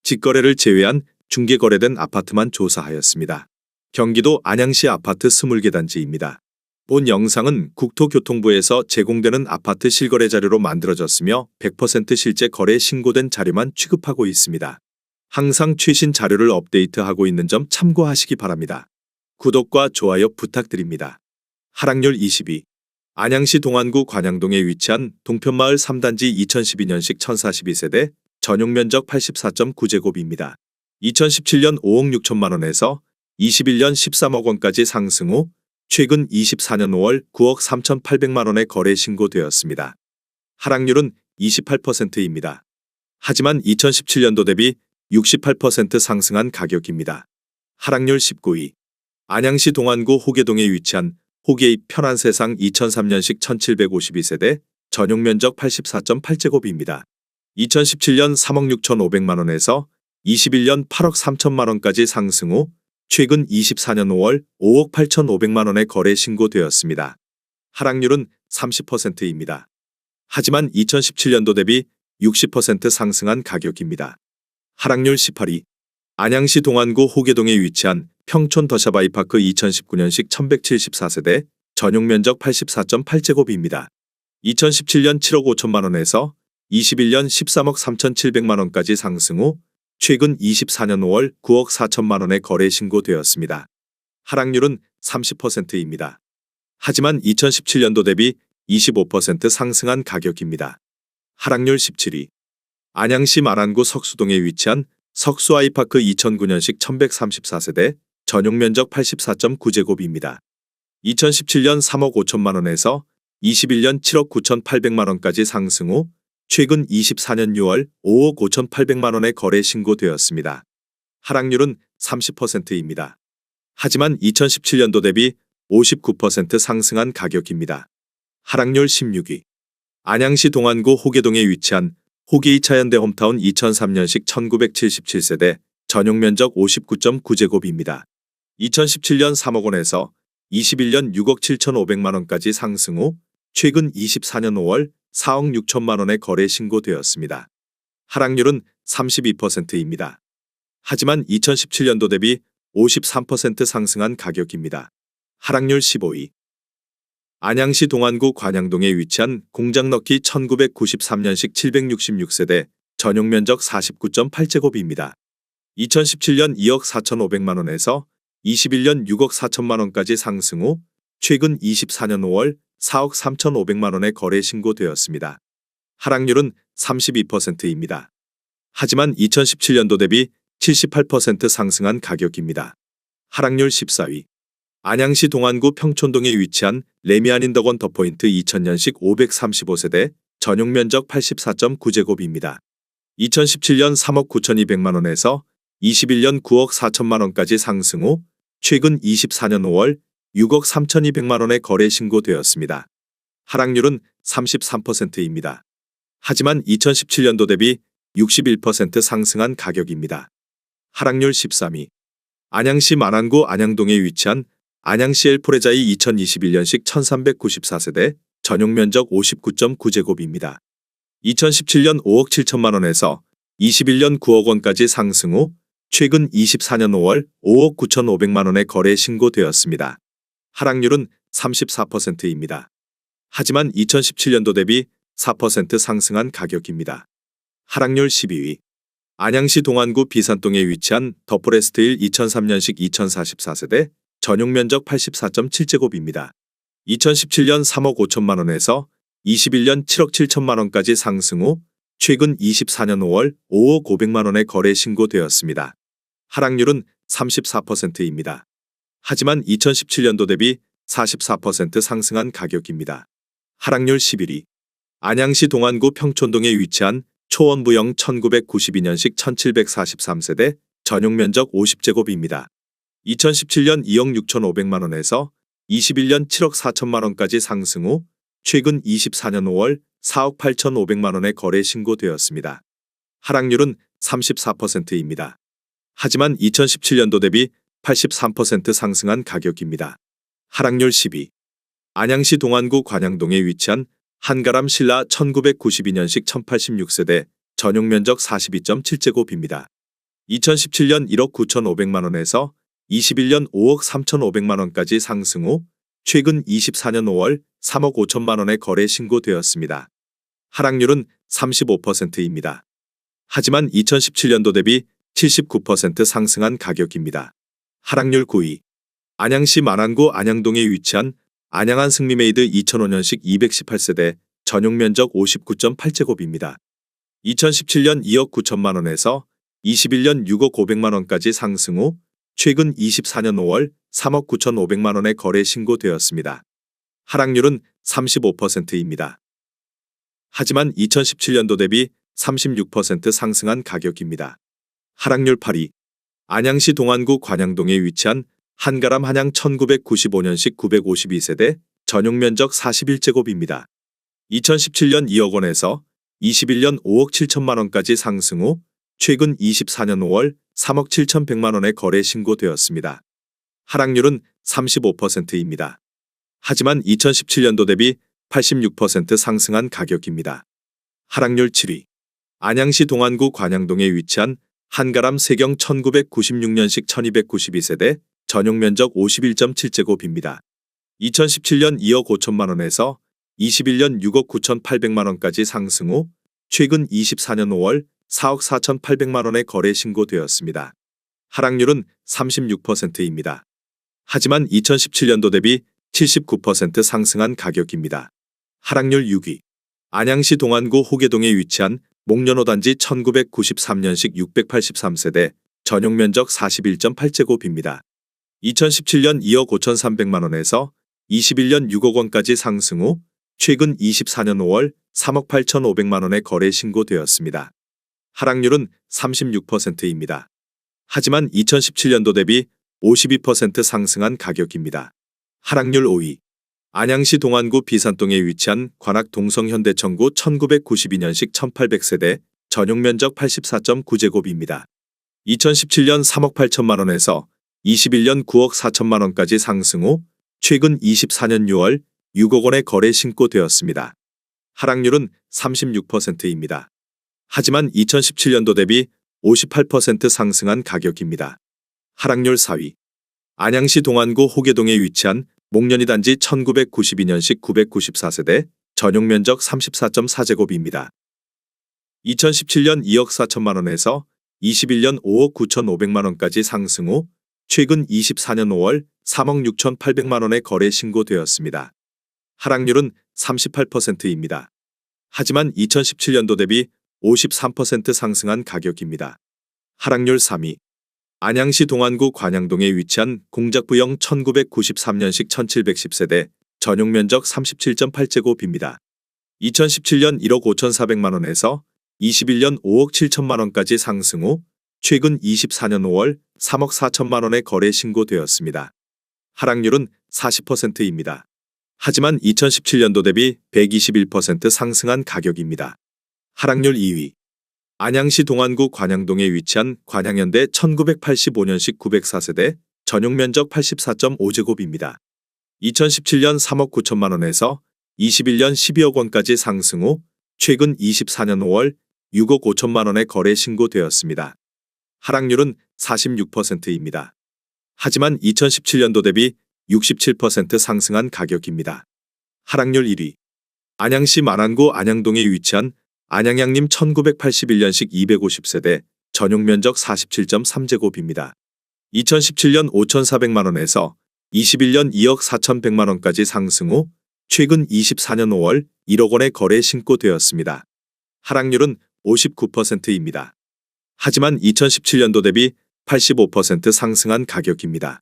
직거래를 제외한 중개거래된 아파트만 조사하였습니다. 경기도 안양시 아파트 20개 단지입니다. 본 영상은 국토교통부에서 제공되는 아파트 실거래 자료로 만들어졌으며 100% 실제 거래 신고된 자료만 취급하고 있습니다. 항상 최신 자료를 업데이트하고 있는 점 참고하시기 바랍니다. 구독과 좋아요 부탁드립니다. 하락률 22. 안양시 동안구 관양동에 위치한 동편마을 3단지 2012년식 1042세대, 전용면적 84.9제곱입니다. 2017년 5억 6천만 원에서 21년 13억 원까지 상승 후 최근 24년 5월 9억 3,800만 원에 거래 신고되었습니다. 하락률은 28%입니다. 하지만 2017년도 대비 68% 상승한 가격입니다. 하락률 19위. 안양시 동안구 호계동에 위치한 호계입 편안세상 2003년식 1752세대, 전용면적 84.8제곱입니다. 2017년 3억 6,500만 원에서 21년 8억 3천만 원까지 상승 후 최근 24년 5월 5억 8,500만 원에 거래 신고되었습니다. 하락률은 30%입니다. 하지만 2017년도 대비 60% 상승한 가격입니다. 하락률 18위. 안양시 동안구 호계동에 위치한 평촌 더샤바이파크 2019년식 1174세대, 전용면적 84.8제곱입니다. 2017년 7억 5천만 원에서 21년 13억 3,700만 원까지 상승 후 최근 24년 5월 9억 4천만 원에 거래 신고되었습니다. 하락률은 30%입니다. 하지만 2017년도 대비 25% 상승한 가격입니다. 하락률 17위. 안양시 마란구 석수동에 위치한 석수아이파크 2009년식 1134세대, 전용면적 84.9제곱입니다. 2017년 3억 5천만 원에서 21년 7억 9,800만 원까지 상승 후 최근 24년 6월 5억 5,800만 원에 거래 신고되었습니다. 하락률은 30%입니다. 하지만 2017년도 대비 59% 상승한 가격입니다. 하락률 16위. 안양시 동안구 호계동에 위치한 호계 2차현대 홈타운 2003년식 1977세대, 전용면적 59.9제곱입니다. 2017년 3억 원에서 21년 6억 7,500만 원까지 상승 후 최근 24년 5월 4억 6천만 원에 거래 신고되었습니다. 하락률은 32%입니다. 하지만 2017년도 대비 53% 상승한 가격입니다. 하락률 15위. 안양시 동안구 관양동에 위치한 공장넣기 1993년식 766세대, 전용면적 49.8제곱입니다. 2017년 2억 4,500만 원에서 21년 6억 4천만 원까지 상승 후 최근 24년 5월 4억 3,500만 원에 거래 신고되었습니다. 하락률은 32%입니다. 하지만 2017년도 대비 78% 상승한 가격입니다. 하락률 14위. 안양시 동안구 평촌동에 위치한 레미안인덕원 더포인트 2000년식 535세대, 전용면적 84.9제곱입니다. 2017년 3억 9,200만 원에서 21년 9억 4천만 원까지 상승 후 최근 24년 5월 6억 3,200만 원에 거래 신고되었습니다. 하락률은 33%입니다. 하지만 2017년도 대비 61% 상승한 가격입니다. 하락률 13위. 안양시 만안구 안양동에 위치한 안양시 엘포레자이 2021년식 1394세대, 전용면적 59.9제곱입니다. 2017년 5억 7천만 원에서 21년 9억 원까지 상승 후 최근 24년 5월 5억 9,500만 원에 거래 신고되었습니다. 하락률은 34%입니다. 하지만 2017년도 대비 4% 상승한 가격입니다. 하락률 12위. 안양시 동안구 비산동에 위치한 더포레스트힐 2003년식 2044세대, 전용면적 84.7제곱입니다. 2017년 3억 5천만 원에서 21년 7억 7천만 원까지 상승 후 최근 24년 5월 5억 500만 원에 거래 신고되었습니다. 하락률은 34%입니다. 하지만 2017년도 대비 44% 상승한 가격입니다. 하락률 11위. 안양시 동안구 평촌동에 위치한 초원부영 1992년식 1743세대, 전용면적 50제곱입니다. 2017년 2억 6,500만 원에서 21년 7억 4천만 원까지 상승 후 최근 24년 5월 4억 8,500만 원에 거래 신고되었습니다. 하락률은 34%입니다. 하지만 2017년도 대비 83% 상승한 가격입니다. 하락률 10위. 안양시 동안구 관양동에 위치한 한가람 신라 1992년식 1086세대, 전용면적 42.7제곱입니다. 2017년 1억 9,500만 원에서 21년 5억 3,500만 원까지 상승 후 최근 24년 5월 3억 5천만 원의 거래 신고되었습니다. 하락률은 35%입니다. 하지만 2017년도 대비 79% 상승한 가격입니다. 하락률 9위. 안양시 만안구 안양동에 위치한 안양한 승리메이드 2005년식 218세대 전용 면적 59.8제곱입니다. 2017년 2억 9천만 원에서 21년 6억 500만 원까지 상승 후 최근 24년 5월 3억 9,500만 원의 거래 신고되었습니다. 하락률은 35%입니다. 하지만 2017년도 대비 36% 상승한 가격입니다. 하락률 8위. 안양시 동안구 관양동에 위치한 한가람 한양 1995년식 952세대 전용 면적 41제곱입니다. 2017년 2억 원에서 21년 5억 7천만 원까지 상승 후 최근 24년 5월 3억 7,100만 원의 거래 신고되었습니다. 하락률은 35%입니다. 하지만 2017년도 대비 86% 상승한 가격입니다. 하락률 7위. 안양시 동안구 관양동에 위치한 한가람 세경 1996년식 1292세대 전용 면적 51.7제곱입니다. 2017년 2억 5천만 원에서 21년 6억 9,800만 원까지 상승 후 최근 24년 5월 4억 4,800만 원의 거래 신고되었습니다. 하락률은 36%입니다. 하지만 2017년도 대비 79% 상승한 가격입니다. 하락률 6위. 안양시 동안구 호계동에 위치한 목련호 단지 1993년식 683세대 전용 면적 41.8제곱입니다. 2017년 2억 5,300만 원에서 21년 6억 원까지 상승 후 최근 24년 5월 3억 8,500만 원의 거래 신고되었습니다. 하락률은 36%입니다. 하지만 2017년도 대비 52% 상승한 가격입니다. 하락률 5위. 안양시 동안구 비산동에 위치한 관악 동성현대청구 1992년식 1800세대 전용 면적 84.9제곱입니다. 2017년 3억 8천만 원에서 21년 9억 4천만 원까지 상승 후 최근 24년 6월 6억 원의 거래 신고되었습니다. 하락률은 36%입니다. 하지만 2017년도 대비 58% 상승한 가격입니다. 하락률 4위. 안양시 동안구 호계동에 위치한 목련이 단지 1992년식 994세대 전용 면적 34.4제곱입니다. 2017년 2억 4천만 원에서 21년 5억 9,500만 원까지 상승 후 최근 24년 5월 3억 6,800만 원의 거래 신고되었습니다. 하락률은 38%입니다. 하지만 2017년도 대비 53% 상승한 가격입니다. 하락률 3위. 안양시 동안구 관양동에 위치한 공작부영 1993년식 1710세대 전용 면적 37.8제곱입니다. 2017년 1억 5,400만 원에서 21년 5억 7천만 원까지 상승 후 최근 24년 5월 3억 4천만 원의 거래 신고되었습니다. 하락률은 40%입니다. 하지만 2017년도 대비 121% 상승한 가격입니다. 하락률 2위. 안양시 동안구 관양동에 위치한 관양현대 1985년식 904세대 전용 면적 84.5제곱입니다. 2017년 3억 9천만 원에서 21년 12억 원까지 상승 후 최근 24년 5월 6억 5천만 원의 거래 신고되었습니다. 하락률은 46%입니다. 하지만 2017년도 대비 67% 상승한 가격입니다. 하락률 1위. 안양시 만안구 안양동에 위치한 안양양림 1981년식 250세대 전용 면적 47.3제곱입니다. 2017년 5,400만 원에서 21년 2억 4,100만 원까지 상승 후 최근 24년 5월 1억 원의 거래 신고되었습니다. 하락률은 59%입니다. 하지만 2017년도 대비 85% 상승한 가격입니다.